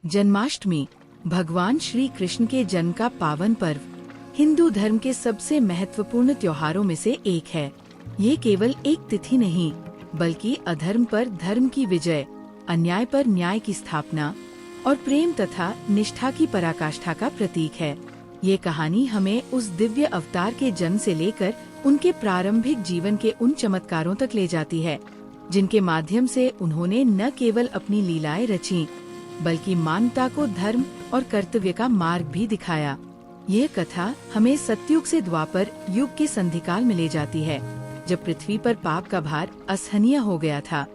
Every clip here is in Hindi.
जन्माष्टमी भगवान श्री कृष्ण के जन्म का पावन पर्व हिंदू धर्म के सबसे महत्वपूर्ण त्योहारों में से एक है। ये केवल एक तिथि नहीं, बल्कि अधर्म पर धर्म की विजय, अन्याय पर न्याय की स्थापना और प्रेम तथा निष्ठा की पराकाष्ठा का प्रतीक है। ये कहानी हमें उस दिव्य अवतार के जन्म से लेकर उनके प्रारंभिक जीवन के उन चमत्कारों तक ले जाती है, जिनके माध्यम से उन्होंने न केवल अपनी लीलाएं रची, बल्कि मानवता को धर्म और कर्तव्य का मार्ग भी दिखाया। यह कथा हमें सतयुग से द्वापर युग के संधिकाल में ले जाती है, जब पृथ्वी पर पाप का भार असहनीय हो गया था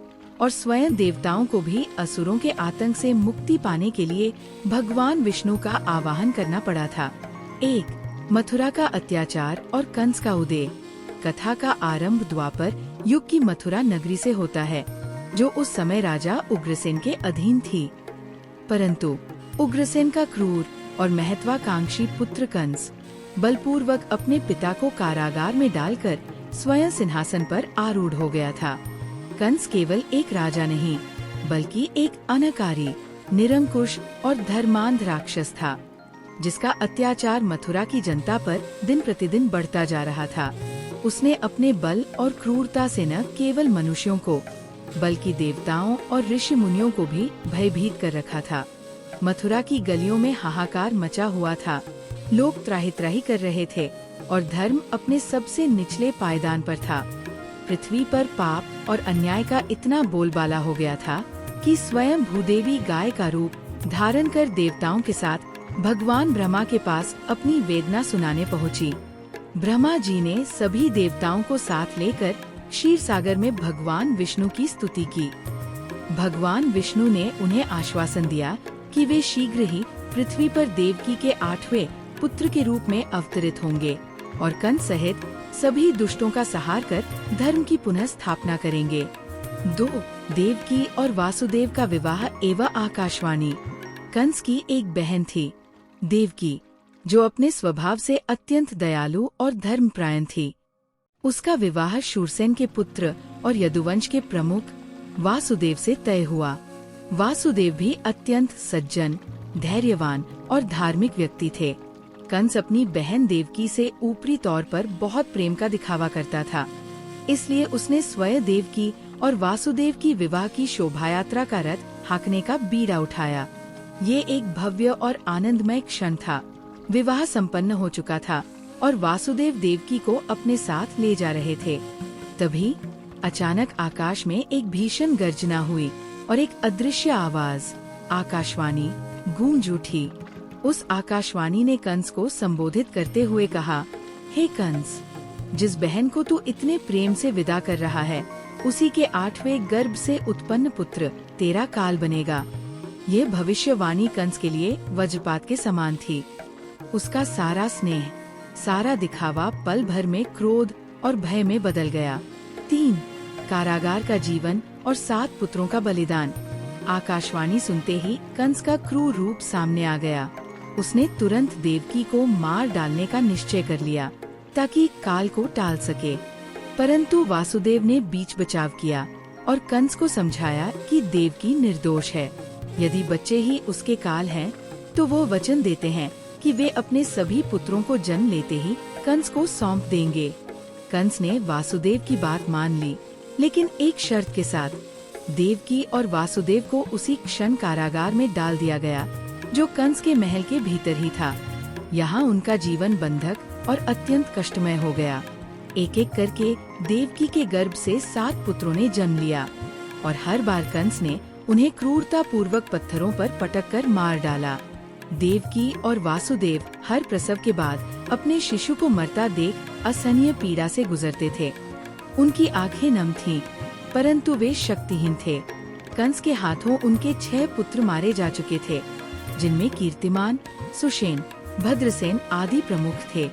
और स्वयं देवताओं को भी असुरों के आतंक से मुक्ति पाने के लिए भगवान विष्णु का आवाहन करना पड़ा था। 1. मथुरा का अत्याचार और कंस का उदय। कथा का आरंभ द्वापर युग की मथुरा नगरी से होता है, जो उस समय राजा उग्रसेन के अधीन थी। परंतु उग्रसेन का क्रूर और महत्वाकांक्षी पुत्र कंस बलपूर्वक अपने पिता को कारागार में डालकर स्वयं सिंहासन पर आरूढ़ हो गया था। कंस केवल एक राजा नहीं, बल्कि एक अनाकारी, निरंकुश और धर्मांध राक्षस था, जिसका अत्याचार मथुरा की जनता पर दिन प्रतिदिन बढ़ता जा रहा था। उसने अपने बल और क्रूरता से न केवल मनुष्यों को, बल्कि देवताओं और ऋषि मुनियों को भी भयभीत कर रखा था। मथुरा की गलियों में हाहाकार मचा हुआ था, लोग त्राहि-त्राहि कर रहे थे और धर्म अपने सबसे निचले पायदान पर था। पृथ्वी पर पाप और अन्याय का इतना बोलबाला हो गया था कि स्वयं भूदेवी गाय का रूप धारण कर देवताओं के साथ भगवान ब्रह्मा के पास अपनी वेदना सुनाने पहुंची। ब्रह्मा जी ने सभी देवताओं को साथ लेकर क्षीर सागर में भगवान विष्णु की स्तुति की। भगवान विष्णु ने उन्हें आश्वासन दिया कि वे शीघ्र ही पृथ्वी पर देवकी के 8वें पुत्र के रूप में अवतरित होंगे और कंस सहित सभी दुष्टों का संहार कर धर्म की पुनः स्थापना करेंगे। 2. देवकी और वासुदेव का विवाह एवं आकाशवाणी। कंस की एक बहन थी, देवकी, जो अपने स्वभाव से अत्यंत दयालु और धर्मपरायण थी। उसका विवाह शूरसेन के पुत्र और यदुवंश के प्रमुख वासुदेव से तय हुआ। वासुदेव भी अत्यंत सज्जन, धैर्यवान और धार्मिक व्यक्ति थे। कंस अपनी बहन देवकी से ऊपरी तौर पर बहुत प्रेम का दिखावा करता था, इसलिए उसने स्वयं देवकी और वासुदेव की विवाह की शोभायात्रा का रथ हाँकने का बीड़ा उठाया। ये एक भव्य और आनंदमय क्षण था। विवाह संपन्न हो चुका था और वासुदेव देवकी को अपने साथ ले जा रहे थे। तभी अचानक आकाश में एक भीषण गर्जना हुई और एक अदृश्य आवाज, आकाशवाणी, गूंज उठी। उस आकाशवाणी ने कंस को संबोधित करते हुए कहा, हे कंस, जिस बहन को तू इतने प्रेम से विदा कर रहा है, उसी के 8वें गर्भ से उत्पन्न पुत्र तेरा काल बनेगा। ये भविष्यवाणी कंस के लिए वज्रपात के समान थी। उसका सारा स्नेह, सारा दिखावा पल भर में क्रोध और भय में बदल गया। 3. कारागार का जीवन और 7 पुत्रों का बलिदान। आकाशवाणी सुनते ही कंस का क्रूर रूप सामने आ गया। उसने तुरंत देवकी को मार डालने का निश्चय कर लिया, ताकि काल को टाल सके। परंतु वासुदेव ने बीच बचाव किया और कंस को समझाया कि देवकी निर्दोष है। यदि बच्चे ही उसके काल हैं, तो वो वचन देते हैं कि वे अपने सभी पुत्रों को जन्म लेते ही कंस को सौंप देंगे। कंस ने वासुदेव की बात मान ली, लेकिन एक शर्त के साथ। देवकी और वासुदेव को उसी क्षण कारागार में डाल दिया गया, जो कंस के महल के भीतर ही था। यहाँ उनका जीवन बंधक और अत्यंत कष्टमय हो गया। एक एक करके देवकी के गर्भ से 7 पुत्रों ने जन्म लिया और हर बार कंस ने उन्हें क्रूरता पूर्वक पत्थरों पर पटक कर मार डाला। देवकी और वासुदेव हर प्रसव के बाद अपने शिशु को मरता देख असहनीय पीड़ा से गुजरते थे। उनकी आंखें नम थीं, परंतु वे शक्तिहीन थे। कंस के हाथों उनके 6 पुत्र मारे जा चुके थे, जिनमें कीर्तिमान, सुषेण, भद्रसेन आदि प्रमुख थे।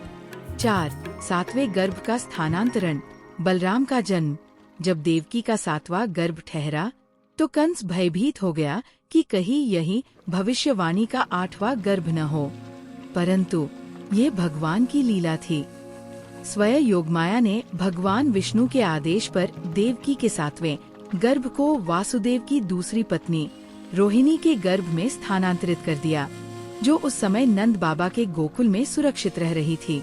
4. 7वें गर्भ का स्थानांतरण। बलराम का जन्म। जब देवकी का 7वां गर्भ ठहरा, तो कंस भयभीत हो गया कि कहीं यही भविष्यवाणी का 8वां गर्भ न हो। परंतु ये भगवान की लीला थी। स्वयं योगमाया ने भगवान विष्णु के आदेश पर देवकी के 7वें गर्भ को वासुदेव की दूसरी पत्नी रोहिणी के गर्भ में स्थानांतरित कर दिया, जो उस समय नंद बाबा के गोकुल में सुरक्षित रह रही थी।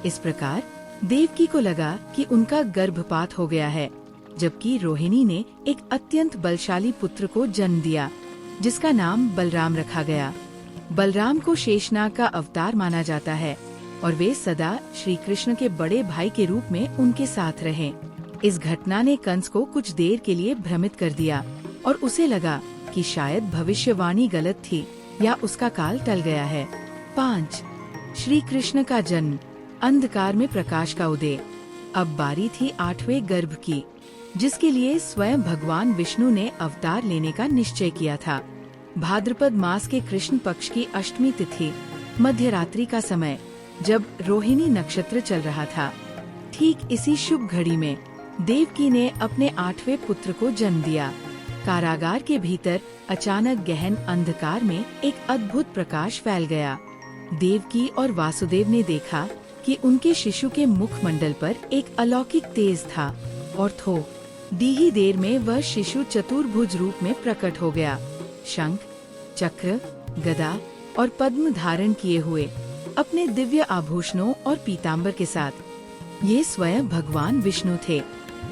इस प्रकार देवकी को लगा कि उनका गर्भपात हो गया है, जबकि रोहिणी ने एक अत्यंत बलशाली पुत्र को जन्म दिया, जिसका नाम बलराम रखा गया। बलराम को शेषनाग का अवतार माना जाता है और वे सदा श्री कृष्ण के बड़े भाई के रूप में उनके साथ रहे। इस घटना ने कंस को कुछ देर के लिए भ्रमित कर दिया और उसे लगा कि शायद भविष्यवाणी गलत थी या उसका काल टल गया है। 5. श्री कृष्ण का जन्म, अंधकार में प्रकाश का उदय। अब बारी थी 8वें गर्भ की, जिसके लिए स्वयं भगवान विष्णु ने अवतार लेने का निश्चय किया था। भाद्रपद मास के कृष्ण पक्ष की अष्टमी तिथि, मध्य रात्रि का समय, जब रोहिणी नक्षत्र चल रहा था, ठीक इसी शुभ घड़ी में देवकी ने अपने 8वें पुत्र को जन्म दिया। कारागार के भीतर अचानक गहन अंधकार में एक अद्भुत प्रकाश फैल गया। देवकी और वासुदेव ने देखा कि उनके शिशु के मुखमंडल पर एक अलौकिक तेज था और दी ही देर में वह शिशु चतुर्भुज रूप में प्रकट हो गया, शंख, चक्र, गदा और पद्म धारण किए हुए, अपने दिव्य आभूषणों और पीताम्बर के साथ। ये स्वयं भगवान विष्णु थे।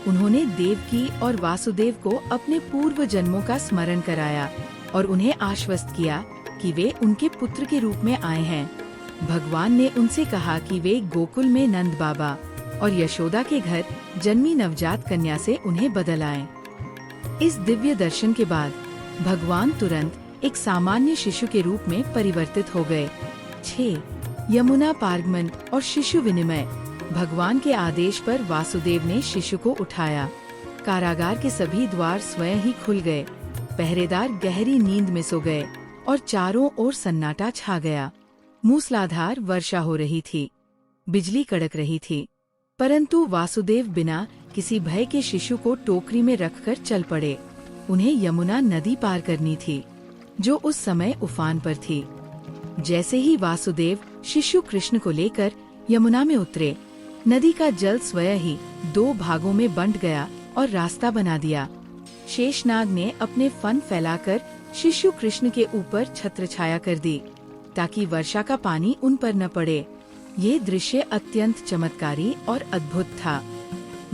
उन्होंने देवकी और वासुदेव को अपने पूर्व जन्मों का स्मरण कराया और उन्हें आश्वस्त किया कि वे उनके पुत्र के रूप में आए हैं। भगवान ने उनसे कहा कि वे गोकुल में नंद बाबा और यशोदा के घर जन्मी नवजात कन्या से उन्हें बदल आए। इस दिव्य दर्शन के बाद भगवान तुरंत एक सामान्य शिशु के रूप में परिवर्तित हो गए। 6. यमुना पारगमन और शिशु विनिमय। भगवान के आदेश पर वासुदेव ने शिशु को उठाया। कारागार के सभी द्वार स्वयं ही खुल गए। पहरेदार गहरी नींद में सो गए और चारों ओर सन्नाटा छा गया। मूसलाधार वर्षा हो रही थी, बिजली कड़क रही थी, परंतु वासुदेव बिना किसी भय के शिशु को टोकरी में रखकर चल पड़े। उन्हें यमुना नदी पार करनी थी, जो उस समय उफान पर थी। जैसे ही वासुदेव शिशु कृष्ण को लेकर यमुना में उतरे, नदी का जल स्वयं ही 2 भागों में बंट गया और रास्ता बना दिया। शेषनाग ने अपने फन फैलाकर शिशु कृष्ण के ऊपर छत्र छाया कर दी, ताकि वर्षा का पानी उन पर न पड़े। ये दृश्य अत्यंत चमत्कारी और अद्भुत था।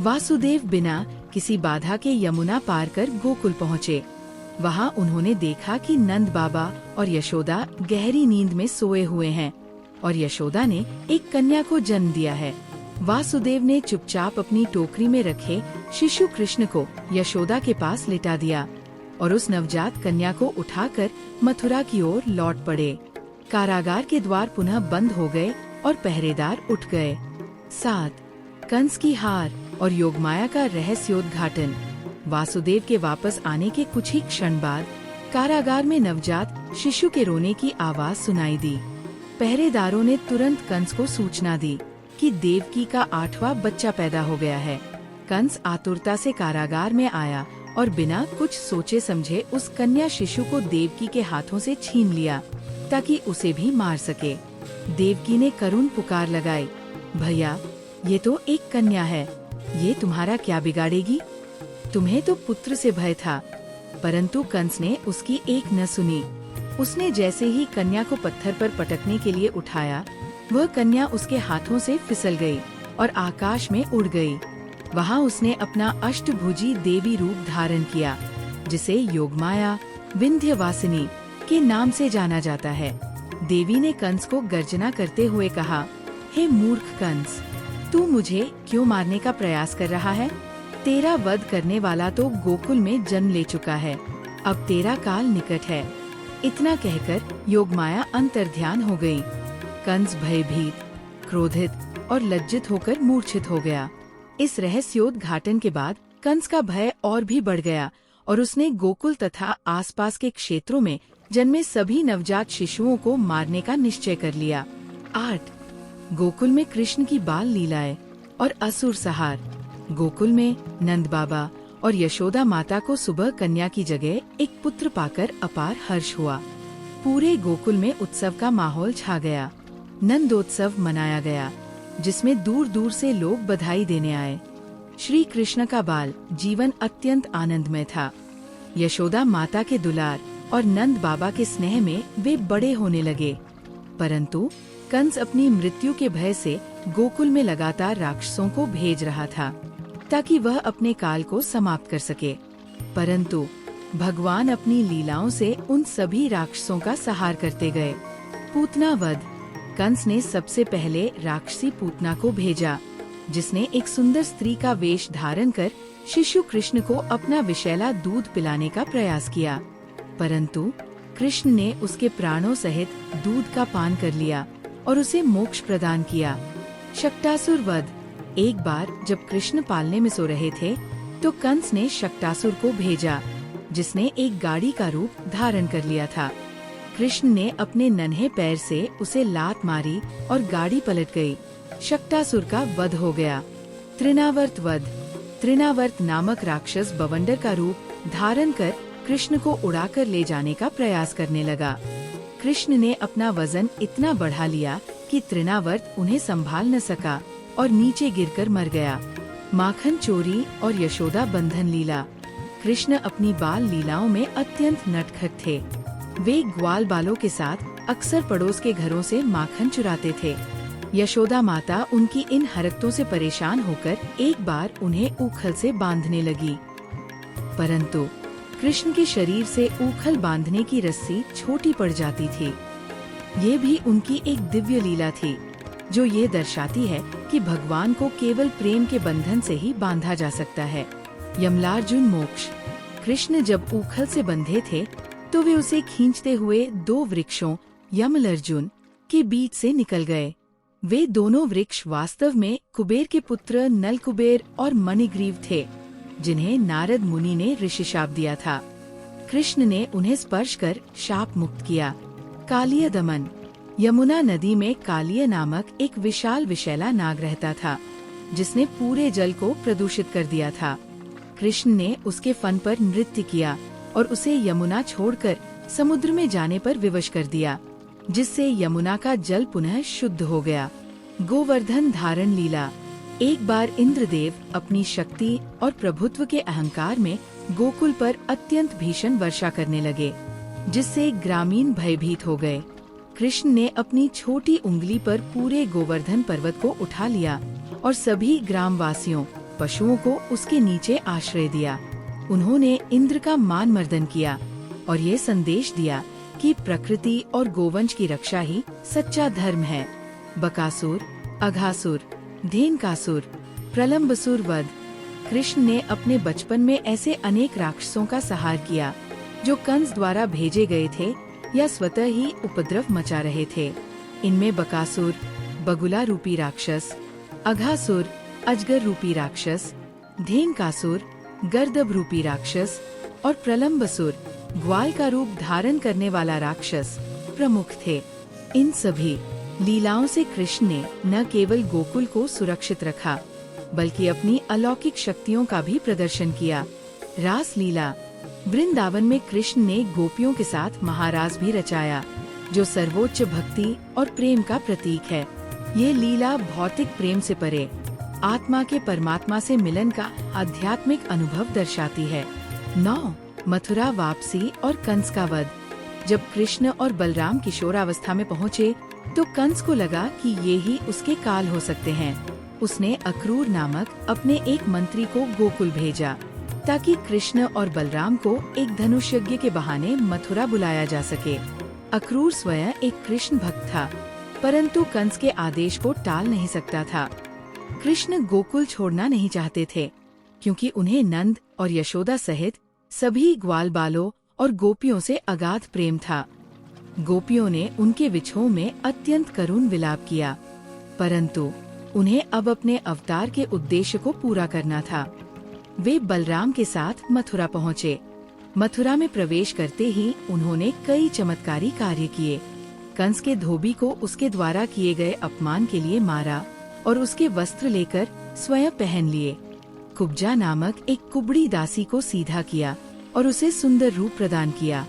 वासुदेव बिना किसी बाधा के यमुना पार कर गोकुल पहुँचे। वहाँ उन्होंने देखा कि नंद बाबा और यशोदा गहरी नींद में सोए हुए हैं और यशोदा ने एक कन्या को जन्म दिया है। वासुदेव ने चुपचाप अपनी टोकरी में रखे शिशु कृष्ण को यशोदा के पास लिटा दिया और उस नवजात कन्या को उठाकर मथुरा की ओर लौट पड़े। कारागार के द्वार पुनः बंद हो गए और पहरेदार उठ गए। 7. कंस की हार और योगमाया का रहस्योद्घाटन। वासुदेव के वापस आने के कुछ ही क्षण बाद कारागार में नवजात शिशु के रोने की आवाज सुनाई दी। पहरेदारों ने तुरंत कंस को सूचना दी कि देवकी का 8वां बच्चा पैदा हो गया है। कंस आतुरता से कारागार में आया और बिना कुछ सोचे समझे उस कन्या शिशु को देवकी के हाथों से छीन लिया, ताकि उसे भी मार सके। देवकी ने करुण पुकार लगाई, भैया, ये तो एक कन्या है, ये तुम्हारा क्या बिगाड़ेगी? तुम्हें तो पुत्र से भय था। परंतु कंस ने उसकी एक न सुनी। उसने जैसे ही कन्या को पत्थर पर पटकने के लिए उठाया, वह कन्या उसके हाथों से फिसल गई और आकाश में उड़ गई। वहाँ उसने अपना अष्टभुजी देवी रूप धारण किया, जिसे योगमाया विंध्यवासिनी के नाम से जाना जाता है। देवी ने कंस को गर्जना करते हुए कहा, हे मूर्ख कंस, तू मुझे क्यों मारने का प्रयास कर रहा है? तेरा वध करने वाला तो गोकुल में जन्म ले चुका है, अब तेरा काल निकट है। इतना कहकर योगमाया अंतर्ध्यान हो गई। कंस भयभीत, क्रोधित और लज्जित होकर मूर्छित हो गया। इस रहस्योद्घाटन के बाद कंस का भय और भी बढ़ गया और उसने गोकुल तथा आसपास के क्षेत्रों में जन्मे सभी नवजात शिशुओं को मारने का निश्चय कर लिया। 8. गोकुल में कृष्ण की बाल लीलाएं और असुर संहार। गोकुल में नंद बाबा और यशोदा माता को सुबह कन्या की जगह एक पुत्र पाकर अपार हर्ष हुआ। पूरे गोकुल में उत्सव का माहौल छा गया। नंदोत्सव मनाया गया, जिसमें दूर दूर से लोग बधाई देने आए। श्री कृष्ण का बाल जीवन अत्यंत आनंदमय था। यशोदा माता के दुलार और नंद बाबा के स्नेह में वे बड़े होने लगे। परंतु कंस अपनी मृत्यु के भय से गोकुल में लगातार राक्षसों को भेज रहा था ताकि वह अपने काल को समाप्त कर सके। परंतु भगवान अपनी लीलाओं से उन सभी राक्षसों का संहार करते गए। पूतना वध। कंस ने सबसे पहले राक्षसी पूतना को भेजा, जिसने एक सुंदर स्त्री का वेश धारण कर शिशु कृष्ण को अपना विषैला दूध पिलाने का प्रयास किया। परंतु कृष्ण ने उसके प्राणों सहित दूध का पान कर लिया और उसे मोक्ष प्रदान किया। शक्टासुर वध। एक बार जब कृष्ण पालने में सो रहे थे तो कंस ने शक्टासुर को भेजा, जिसने एक गाड़ी का रूप धारण कर लिया था। कृष्ण ने अपने नन्हे पैर से उसे लात मारी और गाड़ी पलट गई। शक्टासुर का वध हो गया। तृणावर्त वध। तृणावर्त नामक राक्षस बवंडर का रूप धारण कर कृष्ण को उड़ाकर ले जाने का प्रयास करने लगा। कृष्ण ने अपना वजन इतना बढ़ा लिया कि तृणावर्त उन्हें संभाल न सका और नीचे गिरकर मर गया। माखन चोरी और यशोदा बंधन लीला। कृष्ण अपनी बाल लीलाओं में अत्यंत नटखट थे। वे ग्वाल बालों के साथ अक्सर पड़ोस के घरों से माखन चुराते थे। यशोदा माता उनकी इन हरकतों से परेशान होकर एक बार उन्हें ऊखल से बांधने लगी। परंतु कृष्ण के शरीर से ऊखल बांधने की रस्सी छोटी पड़ जाती थी। ये भी उनकी एक दिव्य लीला थी, जो ये दर्शाती है कि भगवान को केवल प्रेम के बंधन से ही बांधा जा सकता है। यमलार्जुन मोक्ष। कृष्ण जब ऊखल से बंधे थे तो वे उसे खींचते हुए दो वृक्षों यमलार्जुन के बीच से निकल गए। वे दोनों वृक्ष वास्तव में कुबेर के पुत्र नलकुबेर और मणिग्रीव थे, जिन्हें नारद मुनि ने ऋषि शाप दिया था। कृष्ण ने उन्हें स्पर्श कर शाप मुक्त किया। कालिय दमन। यमुना नदी में कालिय नामक एक विशाल विषैला नाग रहता था, जिसने पूरे जल को प्रदूषित कर दिया था। कृष्ण ने उसके फन पर नृत्य किया और उसे यमुना छोड़कर समुद्र में जाने पर विवश कर दिया, जिससे यमुना का जल पुनः शुद्ध हो गया। गोवर्धन धारण लीला। एक बार इंद्रदेव अपनी शक्ति और प्रभुत्व के अहंकार में गोकुल पर अत्यंत भीषण वर्षा करने लगे, जिससे ग्रामीण भयभीत हो गए। कृष्ण ने अपनी छोटी उंगली पर पूरे गोवर्धन पर्वत को उठा लिया और सभी ग्रामवासियों, पशुओं को उसके नीचे आश्रय दिया। उन्होंने इंद्र का मान मर्दन किया और ये संदेश दिया कि प्रकृति और गोवंश की रक्षा ही सच्चा धर्म है। बकासुर, अघासुर, धेनुकासुर, प्रलंबसुर वध। कृष्ण ने अपने बचपन में ऐसे अनेक राक्षसों का संहार किया, जो कंस द्वारा भेजे गए थे या स्वतः ही उपद्रव मचा रहे थे। इनमें बकासुर बगुला रूपी राक्षस, अघासुर अजगर रूपी राक्षस, धेनुकासुर गर्दभ रूपी राक्षस और प्रलंबसुर ग्वाल का रूप धारण करने वाला राक्षस प्रमुख थे। इन सभी लीलाओं से कृष्ण ने न केवल गोकुल को सुरक्षित रखा, बल्कि अपनी अलौकिक शक्तियों का भी प्रदर्शन किया। रास लीला। वृंदावन में कृष्ण ने गोपियों के साथ महारास भी रचाया, जो सर्वोच्च भक्ति और प्रेम का प्रतीक है। ये लीला भौतिक प्रेम से परे आत्मा के परमात्मा से मिलन का आध्यात्मिक अनुभव दर्शाती है। 9. मथुरा वापसी और कंस का वध। जब कृष्ण और बलराम किशोरावस्था में पहुँचे तो कंस को लगा कि ये ही उसके काल हो सकते हैं। उसने अक्रूर नामक अपने एक मंत्री को गोकुल भेजा, ताकि कृष्ण और बलराम को एक धनुष यज्ञ के बहाने मथुरा बुलाया जा सके। अक्रूर स्वयं एक कृष्ण भक्त था, परंतु कंस के आदेश को टाल नहीं सकता था। कृष्ण गोकुल छोड़ना नहीं चाहते थे, क्योंकि उन्हें नंद और यशोदा सहित सभी ग्वाल बालों और गोपियों से अगाध प्रेम था। गोपियों ने उनके विछोह में अत्यंत करुण विलाप किया, परंतु उन्हें अब अपने अवतार के उद्देश्य को पूरा करना था। वे बलराम के साथ मथुरा पहुँचे। मथुरा में प्रवेश करते ही उन्होंने कई चमत्कारी कार्य किए। कंस के धोबी को उसके द्वारा किए गए अपमान के लिए मारा और उसके वस्त्र लेकर स्वयं पहन लिए। कुब्जा नामक एक कुबड़ी दासी को सीधा किया और उसे सुंदर रूप प्रदान किया।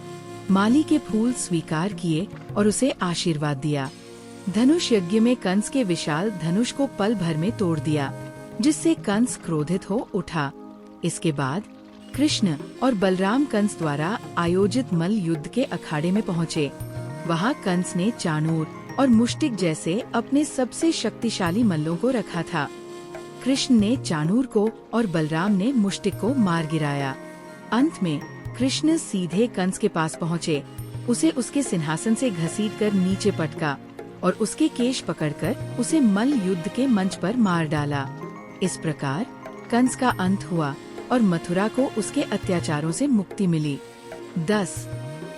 माली के फूल स्वीकार किए और उसे आशीर्वाद दिया। धनुष यज्ञ में कंस के विशाल धनुष को पल भर में तोड़ दिया, जिससे कंस क्रोधित हो उठा। इसके बाद कृष्ण और बलराम कंस द्वारा आयोजित मल्ल युद्ध के अखाड़े में पहुँचे। वहाँ कंस ने चाणूर और मुष्टिक जैसे अपने सबसे शक्तिशाली मल्लों को रखा था। कृष्ण ने चाणूर को और बलराम ने मुष्टिक को मार गिराया। अंत में कृष्ण सीधे कंस के पास पहुँचे, उसे उसके सिंहासन से घसीटकर नीचे पटका और उसके केश पकड़कर उसे मल्ल युद्ध के मंच पर मार डाला। इस प्रकार कंस का अंत हुआ और मथुरा को उसके अत्याचारों से मुक्ति मिली। 10.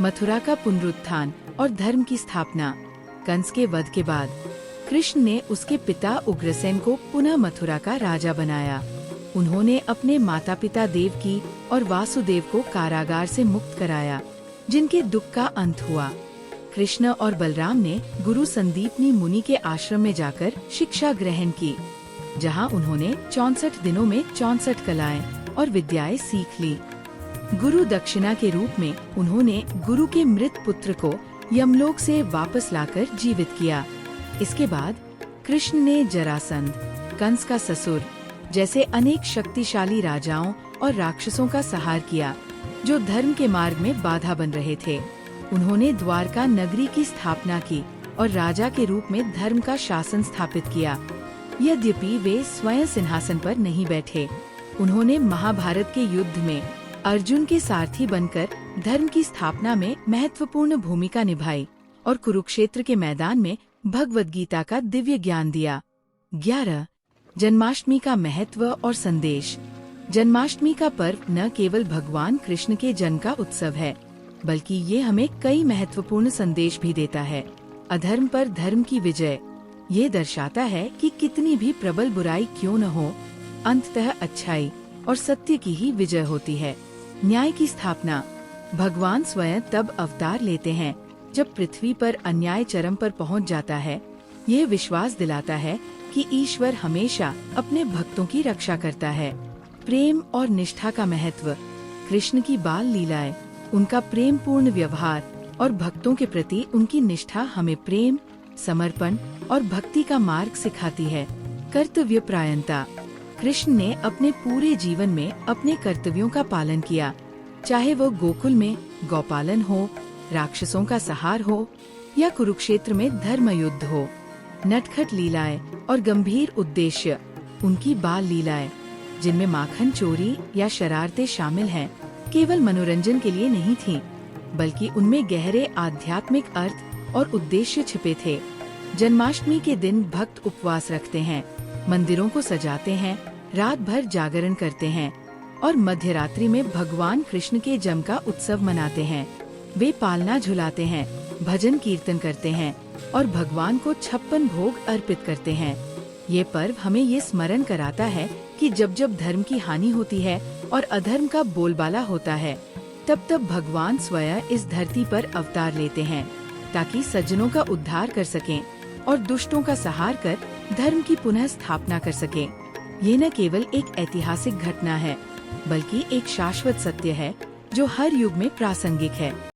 मथुरा का पुनरुत्थान और धर्म की स्थापना। कंस के वध के बाद कृष्ण ने उसके पिता उग्रसेन को पुनः मथुरा का राजा बनाया। उन्होंने अपने माता पिता देवकी और वासुदेव को कारागार से मुक्त कराया, जिनके दुख का अंत हुआ। कृष्ण और बलराम ने गुरु संदीपनी मुनि के आश्रम में जाकर शिक्षा ग्रहण की, जहां उन्होंने 64 दिनों में 64 कलाएं और विद्याएं सीख ली। गुरु दक्षिणा के रूप में उन्होंने गुरु के मृत पुत्र को यमलोक से वापस लाकर जीवित किया। इसके बाद कृष्ण ने जरासंध, कंस का ससुर जैसे अनेक शक्तिशाली राजाओं और राक्षसों का संहार किया, जो धर्म के मार्ग में बाधा बन रहे थे। उन्होंने द्वारका नगरी की स्थापना की और राजा के रूप में धर्म का शासन स्थापित किया। यद्यपि वे स्वयं सिंहासन पर नहीं बैठे, उन्होंने महाभारत के युद्ध में अर्जुन के सारथी बनकर धर्म की स्थापना में महत्वपूर्ण भूमिका निभाई और कुरुक्षेत्र के मैदान में भगवद गीता का दिव्य ज्ञान दिया। 11. जन्माष्टमी का महत्व और संदेश। जन्माष्टमी का पर्व न केवल भगवान कृष्ण के जन्म का उत्सव है, बल्कि ये हमें कई महत्वपूर्ण संदेश भी देता है। अधर्म पर धर्म की विजय। ये दर्शाता है कि कितनी भी प्रबल बुराई क्यों न हो, अंततः अच्छाई और सत्य की ही विजय होती है। न्याय की स्थापना। भगवान स्वयं तब अवतार लेते हैं जब पृथ्वी पर अन्याय चरम पर पहुंच जाता है। ये विश्वास दिलाता है कि ईश्वर हमेशा अपने भक्तों की रक्षा करता है। प्रेम और निष्ठा का महत्व। कृष्ण की बाल लीलाएं, उनका प्रेम पूर्ण व्यवहार और भक्तों के प्रति उनकी निष्ठा हमें प्रेम, समर्पण और भक्ति का मार्ग सिखाती है। कर्तव्य परायणता। कृष्ण ने अपने पूरे जीवन में अपने कर्तव्यों का पालन किया, चाहे वो गोकुल में गौपालन हो, राक्षसों का संहार हो या कुरुक्षेत्र में धर्म युद्ध हो। नटखट लीलाएं और गंभीर उद्देश्य। उनकी बाल लीलाएं, जिनमें माखन चोरी या शरारतें शामिल हैं, केवल मनोरंजन के लिए नहीं थीं, बल्कि उनमें गहरे आध्यात्मिक अर्थ और उद्देश्य छिपे थे। जन्माष्टमी के दिन भक्त उपवास रखते हैं, मंदिरों को सजाते हैं, रात भर जागरण करते हैं और मध्यरात्रि में भगवान कृष्ण के जन्म का उत्सव मनाते हैं। वे पालना झुलाते हैं, भजन कीर्तन करते हैं और भगवान को 56 भोग अर्पित करते हैं। ये पर्व हमें ये स्मरण कराता है कि जब जब धर्म की हानि होती है और अधर्म का बोलबाला होता है, तब तब भगवान स्वयं इस धरती पर अवतार लेते हैं, ताकि सज्जनों का उद्धार कर सकें और दुष्टों का संहार कर धर्म की पुनः स्थापना कर सकें। ये न केवल एक ऐतिहासिक घटना है, बल्कि एक शाश्वत सत्य है जो हर युग में प्रासंगिक है।